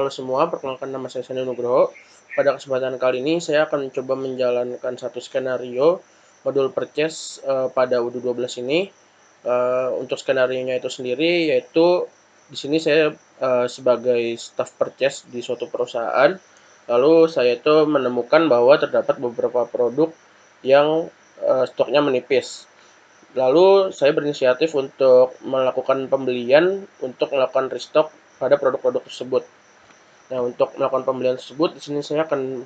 Halo semua, perkenalkan nama saya Sandi Nugroho. Pada kesempatan kali ini saya akan mencoba menjalankan satu skenario modul purchase pada UDU 12 ini. Untuk skenario-nya itu sendiri yaitu di sini saya sebagai staff purchase di suatu perusahaan. Lalu saya itu menemukan bahwa terdapat beberapa produk yang stoknya menipis. Lalu saya berinisiatif untuk melakukan pembelian untuk melakukan restock pada produk-produk tersebut. Nah, untuk melakukan pembelian tersebut, di sini saya akan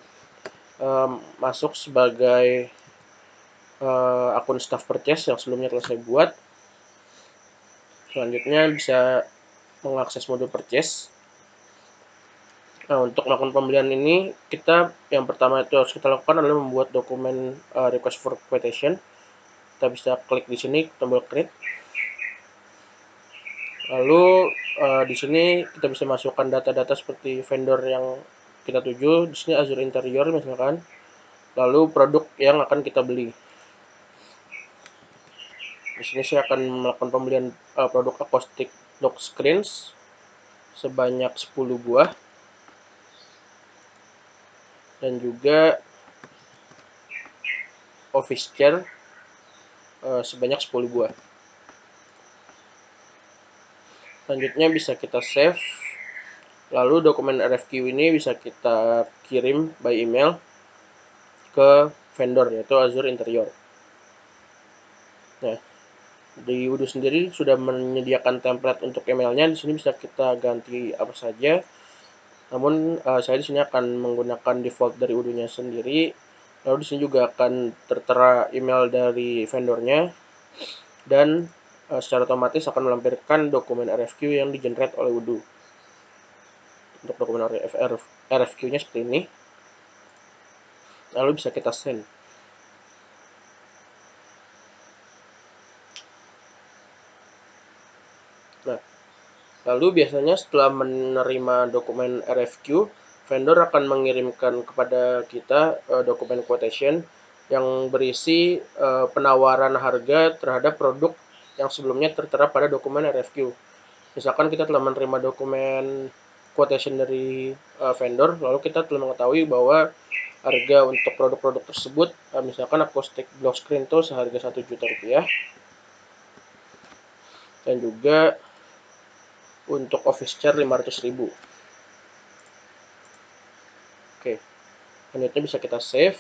masuk sebagai akun staff purchase yang sebelumnya telah saya buat. Selanjutnya bisa mengakses modul purchase. Nah, untuk melakukan pembelian ini, yang pertama itu harus kita lakukan adalah membuat dokumen request for quotation. Kita bisa klik di sini tombol create. Lalu di sini kita bisa masukkan data-data seperti vendor yang kita tuju. Di sini Azure Interior misalkan. Lalu produk yang akan kita beli. Di sini saya akan melakukan pembelian produk acoustic dock screens sebanyak 10 buah dan juga office chair sebanyak 10 buah. Selanjutnya bisa kita save. Lalu dokumen RFQ ini bisa kita kirim by email ke vendor yaitu Azure Interior. Nah, di UDU sendiri sudah menyediakan template untuk emailnya. Di sini bisa kita ganti apa saja. Namun saya di sini akan menggunakan default dari UDU-nya sendiri. Lalu di sini juga akan tertera email dari vendornya dan secara otomatis akan melampirkan dokumen RFQ yang di-generate oleh UDU. Untuk dokumen RFQ-nya seperti ini. Lalu bisa kita send. Nah, lalu biasanya setelah menerima dokumen RFQ, vendor akan mengirimkan kepada kita dokumen quotation yang berisi penawaran harga terhadap produk yang sebelumnya tertera pada dokumen RFQ. Misalkan kita telah menerima dokumen quotation dari vendor, lalu kita telah mengetahui bahwa harga untuk produk-produk tersebut, misalkan acoustic block screen itu seharga 1 juta rupiah, dan juga untuk office chair 500.000. Oke, selanjutnya bisa kita save.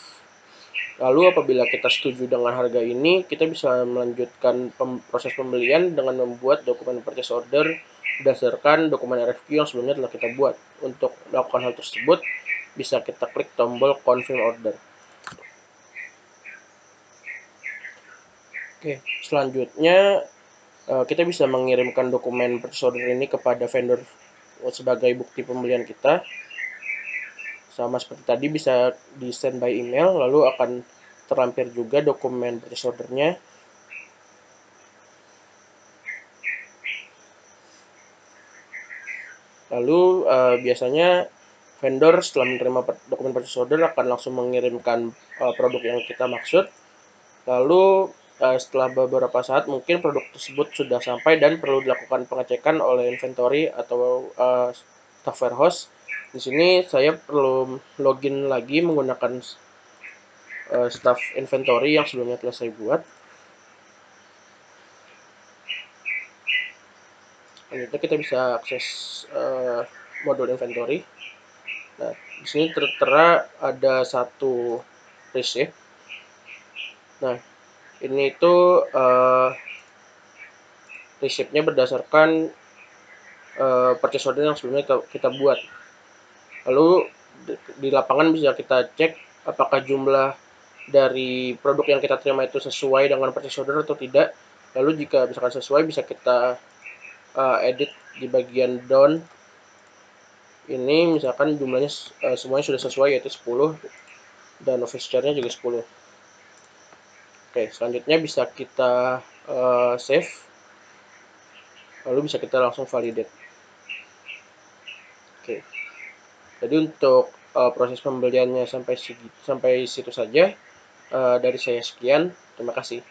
Lalu apabila kita setuju dengan harga ini, kita bisa melanjutkan proses pembelian dengan membuat dokumen purchase order berdasarkan dokumen RFQ yang sebelumnya telah kita buat. Untuk melakukan hal tersebut, bisa kita klik tombol confirm order. Oke, selanjutnya kita bisa mengirimkan dokumen purchase order ini kepada vendor sebagai bukti pembelian kita. Sama seperti tadi bisa di send by email, lalu akan terlampir juga dokumen purchase order-nya. Lalu biasanya vendor setelah menerima dokumen purchase order akan langsung mengirimkan produk yang kita maksud. Lalu setelah beberapa saat mungkin produk tersebut sudah sampai dan perlu dilakukan pengecekan oleh inventory atau staff warehouse. Di sini saya perlu login lagi menggunakan staff inventory yang sebelumnya telah saya buat. Selanjutnya kita bisa akses modul inventory. Nah, di sini tertera ada satu receipt. Nah, ini itu receipt-nya berdasarkan purchase order yang sebelumnya kita buat. Lalu di lapangan bisa kita cek apakah jumlah dari produk yang kita terima itu sesuai dengan purchase order atau tidak. Lalu jika misalkan sesuai, bisa kita edit di bagian down. Ini misalkan jumlahnya semuanya sudah sesuai, yaitu 10 dan office chair-nya juga 10. Oke, selanjutnya bisa kita save, lalu bisa kita langsung validate. Oke, jadi untuk proses pembeliannya sampai situ saja. Dari saya sekian, terima kasih.